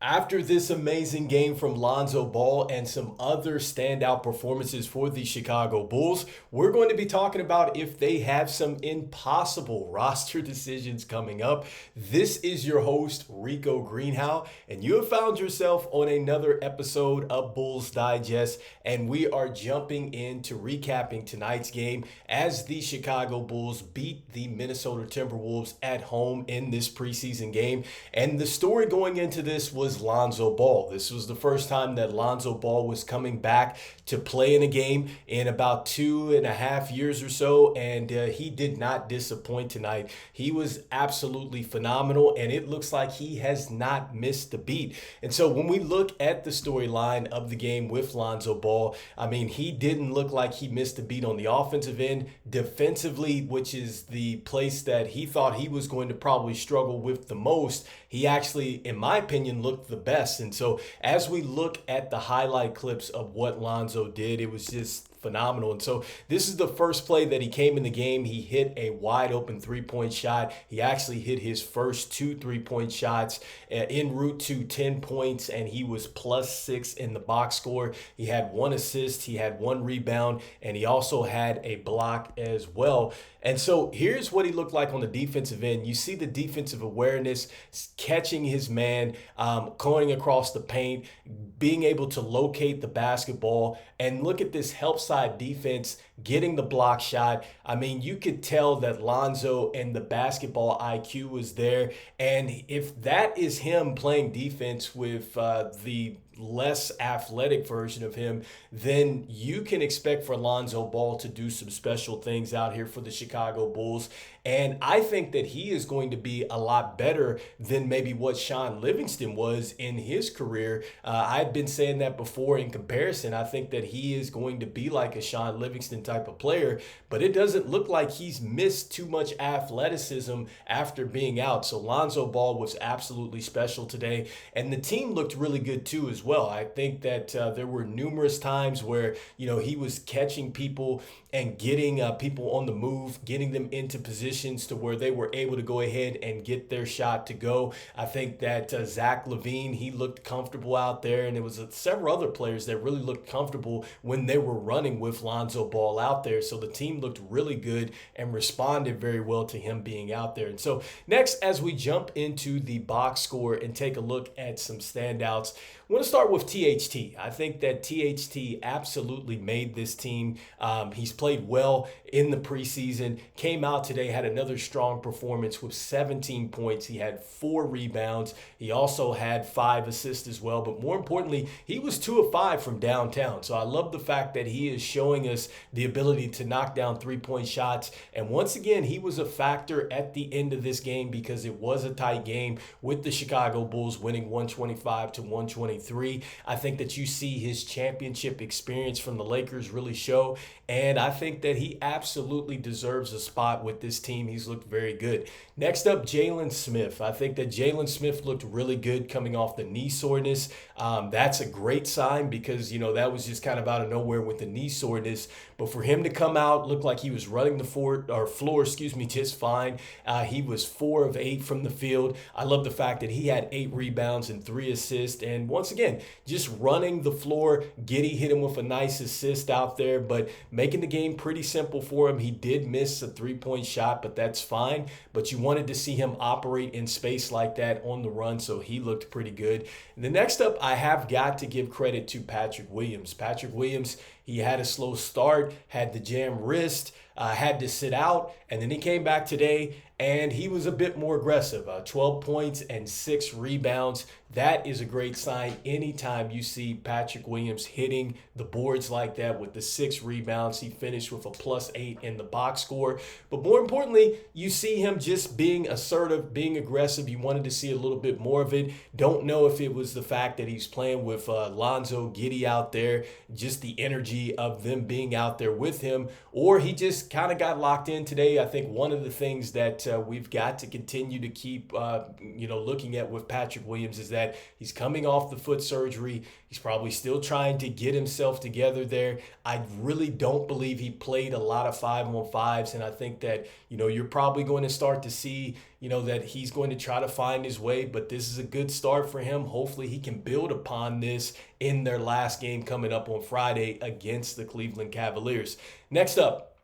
After this amazing game from Lonzo Ball and some other standout performances for the Chicago Bulls, we're going to be talking about if they have some impossible roster decisions coming up. This is your host, Rico Greenhowe, and you have found yourself on another episode of Bulls Digest, and we are jumping into recapping tonight's game as the Chicago Bulls beat the Minnesota Timberwolves at home in this preseason game. And the story going into this was Lonzo Ball. This was the first time that Lonzo Ball was coming back to play in a game in about 2.5 years or so, and he did not disappoint tonight. He was absolutely phenomenal, and it looks like he has not missed a beat. And so when we look at the storyline of the game with Lonzo Ball, I mean, he didn't look like he missed a beat on the offensive end. Defensively, which is the place that he thought he was going to probably struggle with the most, he actually, in my opinion, looked the best. And so as we look at the highlight clips of what Lonzo did, it was just phenomenal. And so this is the first play that he came in the game. He hit a wide open three-point shot. He actually hit his first two three-point shots en route to 10 points, and he was +6 in the box score. He had one assist, he had one rebound, and he also had a block as well. And so here's what he looked like on the defensive end. You see the defensive awareness, catching his man, going across the paint, being able to locate the basketball, and look at this help side defense, getting the block shot. I mean, you could tell that Lonzo and the basketball IQ was there. And if that is him playing defense with the less athletic version of him, then you can expect for Lonzo Ball to do some special things out here for the Chicago Bulls. And I think that he is going to be a lot better than maybe what Shaun Livingston was in his career. I've been saying that before in comparison. I think that he is going to be like a Shaun Livingston type of player, but it doesn't look like he's missed too much athleticism after being out. So Lonzo Ball was absolutely special today, and the team looked really good too as well. I think that there were numerous times where, he was catching people and getting people on the move, getting them into positions to where they were able to go ahead and get their shot to go. I think that Zach LaVine, he looked comfortable out there, and there was several other players that really looked comfortable when they were running with Lonzo Ball out there. So the team looked really good and responded very well to him being out there. And so next, as we jump into the box score and take a look at some standouts, I want to start with THT. I think that THT absolutely made this team. He's played well in the preseason, came out today, had another strong performance with 17 points. He had 4 rebounds. He also had 5 assists as well. But more importantly, he was 2 of 5 from downtown. So I love the fact that he is showing us the ability to knock down three-point shots. And once again, he was a factor at the end of this game because it was a tight game with the Chicago Bulls winning 125-123. I think that you see his championship experience from the Lakers really show, and I think that he absolutely deserves a spot with this team. He's looked very good. Next up, Jalen Smith. I think that Jalen Smith looked really good coming off the knee soreness. That's a great sign because, that was just kind of out of nowhere with the knee soreness. But for him to come out, look like he was running the floor, just fine. He was 4 of 8 from the field. I love the fact that he had 8 rebounds and 3 assists. And once again, just running the floor. Giddey hit him with a nice assist out there, but making the game pretty simple for him. He did miss a three-point shot, but that's fine. But you wanted to see him operate in space like that on the run, so he looked pretty good. And the next up, I have got to give credit to Patrick Williams. Patrick Williams, he had a slow start, had the jam wrist, had to sit out, and then he came back today and he was a bit more aggressive. 12 points and 6 rebounds. That is a great sign anytime you see Patrick Williams hitting the boards like that with the 6 rebounds. He finished with a +8 in the box score. But more importantly, you see him just being assertive, being aggressive. You wanted to see a little bit more of it. Don't know if it was the fact that he's playing with Lonzo, Giddey out there, just the energy of them being out there with him, or he just kind of got locked in today. I think one of the things that we've got to continue to keep looking at with Patrick Williams is that he's coming off the foot surgery. He's probably still trying to get himself together there. I really don't believe he played a lot of 5-on-5s, and I think that you're probably going to start to see that he's going to try to find his way, but this is a good start for him. Hopefully he can build upon this in their last game coming up on Friday against the Cleveland Cavaliers. Next up,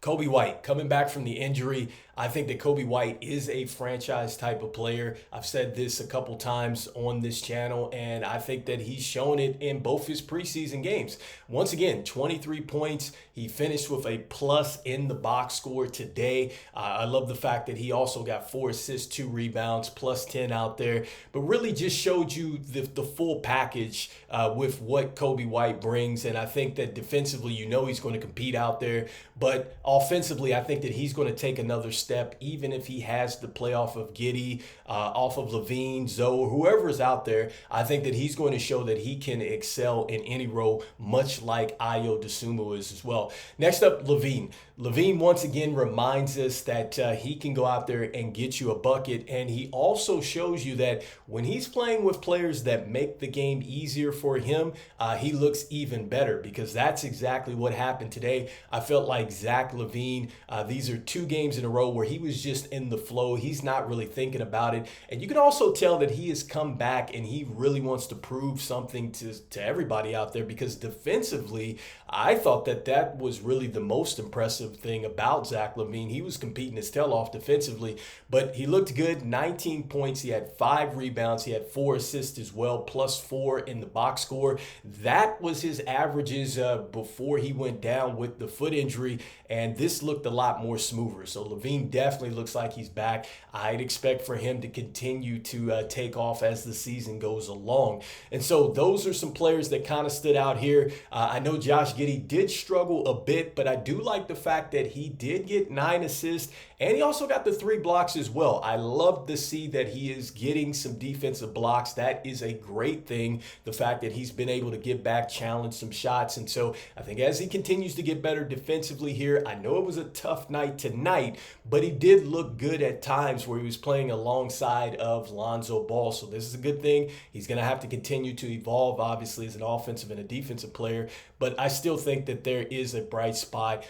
Coby White coming back from the injury. I think that Coby White is a franchise type of player. I've said this a couple times on this channel, and I think that he's shown it in both his preseason games. Once again, 23 points. He finished with a plus in the box score today. I love the fact that he also got 4 assists, 2 rebounds, plus 10 out there, but really just showed you the full package with what Coby White brings. And I think that defensively, he's going to compete out there, but offensively, I think that he's going to take another step, even if he has to play off of Giddey, off of LaVine, Zoe, whoever's out there. I think that he's going to show that he can excel in any role, much like Ayo Dosunmu is as well. Next up, LaVine. LaVine once again reminds us that he can go out there and get you a bucket, and he also shows you that when he's playing with players that make the game easier for him, he looks even better, because that's exactly what happened today. I felt like Zach LaVine, these are 2 games in a row where he was just in the flow. He's not really thinking about it, and you can also tell that he has come back and he really wants to prove something to everybody out there, because defensively, I thought that was really the most impressive thing about Zach LaVine. He was competing his tail off defensively, but he looked good. 19 points. He had 5 rebounds. He had 4 assists as well, plus 4 in the box score. That was his averages before he went down with the foot injury, and this looked a lot more smoother. So LaVine definitely looks like he's back. I'd expect for him to continue to take off as the season goes along. And so those are some players that kind of stood out here. I know Josh Giddey did struggle a bit, but I do like the fact that he did get 9 assists, and he also got the 3 blocks as well. I love to see that he is getting some defensive blocks. That is a great thing. The fact that he's been able to get back, challenge some shots. And so I think as he continues to get better defensively here, I know it was a tough night tonight, but he did look good at times where he was playing alongside of Lonzo Ball. So this is a good thing. He's going to have to continue to evolve, obviously, as an offensive and a defensive player, but I still think that there is a bright spot,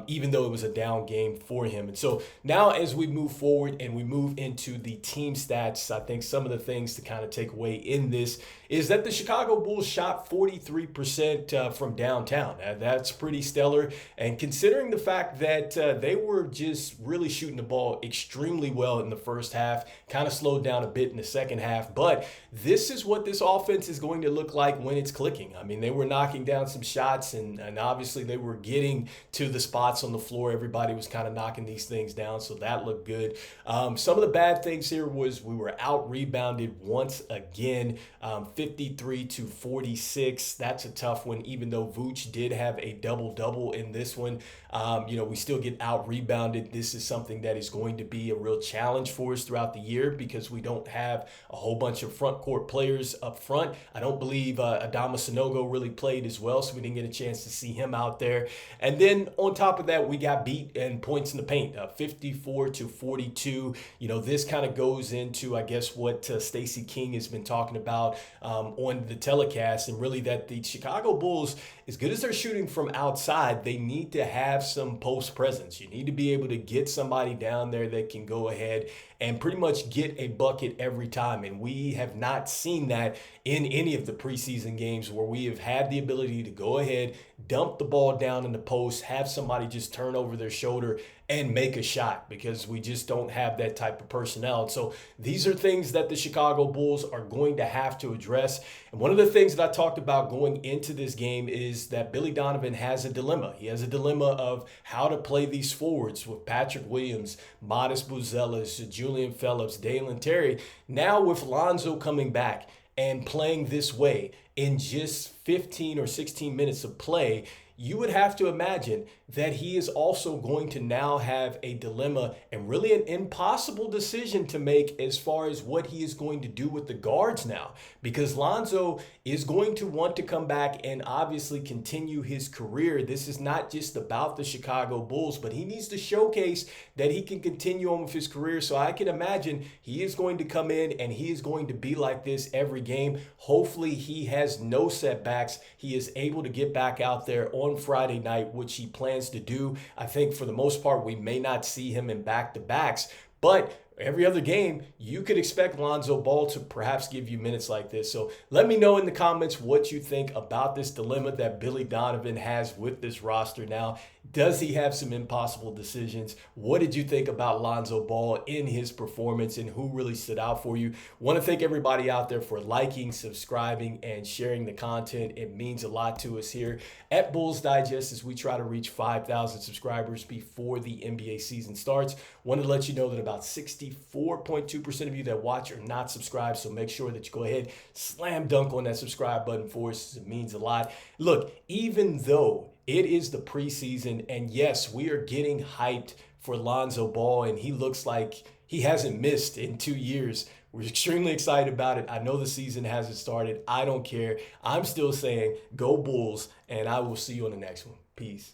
even though it was a down game for him. And so now as we move forward and we move into the team stats, I think some of the things to kind of take away in this is that the Chicago Bulls shot 43% from downtown. That's pretty stellar. And considering the fact that they were just really shooting the ball extremely well in the first half, kind of slowed down a bit in the second half. But this is what this offense is going to look like when it's clicking. I mean, they were knocking down some shots, and obviously they were getting to the spots on the floor. Everybody was kind of knocking these things down, so that looked good. Some of the bad things here was we were out-rebounded once again, 53-46. That's a tough one, even though Vooch did have a double-double in this one. We still get out-rebounded. This is something that is going to be a real challenge for us throughout the year, because we don't have a whole bunch of front court players up front. I don't believe Adama Sanogo really played as well, so we didn't get a chance to see him out there. And then on top of that, we got beat in points in the paint, 54-42. This kind of goes into, I guess, what Stacey King has been talking about on the telecast, and really that the Chicago Bulls, as good as they're shooting from outside, they need to have some post presence. You need to be able to get somebody down there that can go ahead and pretty much get a bucket every time. And we have not seen that in any of the preseason games where we have had the ability to go ahead, dump the ball down in the post, have somebody just turn over their shoulder and make a shot, because we just don't have that type of personnel. So these are things that the Chicago Bulls are going to have to address. And one of the things that I talked about going into this game is that Billy Donovan has a dilemma. He has a dilemma of how to play these forwards with Patrick Williams, Modest Buzelis, Julian Phillips, Dalen Terry. Now with Lonzo coming back and playing this way in just 15 or 16 minutes of play, you would have to imagine that he is also going to now have a dilemma and really an impossible decision to make as far as what he is going to do with the guards now, because Lonzo is going to want to come back and obviously continue his career. This is not just about the Chicago Bulls, but he needs to showcase that he can continue on with his career. So I can imagine he is going to come in and he is going to be like this every game. Hopefully he has no setbacks. He is able to get back out there on Friday night, which he plans to do. I think for the most part, we may not see him in back-to-backs, but every other game, you could expect Lonzo Ball to perhaps give you minutes like this. So let me know in the comments what you think about this dilemma that Billy Donovan has with this roster now. Does he have some impossible decisions? What did you think about Lonzo Ball in his performance, and who really stood out for you? Want to thank everybody out there for liking, subscribing, and sharing the content. It means a lot to us here at Bulls Digest as we try to reach 5,000 subscribers before the NBA season starts. Wanted to let you know that about 64.2% of you that watch are not subscribed, so make sure that you go ahead, slam dunk on that subscribe button for us. It means a lot. Look, even though it is the preseason, and yes, we are getting hyped for Lonzo Ball, and he looks like he hasn't missed in 2 years. We're extremely excited about it. I know the season hasn't started. I don't care. I'm still saying go Bulls, and I will see you on the next one. Peace.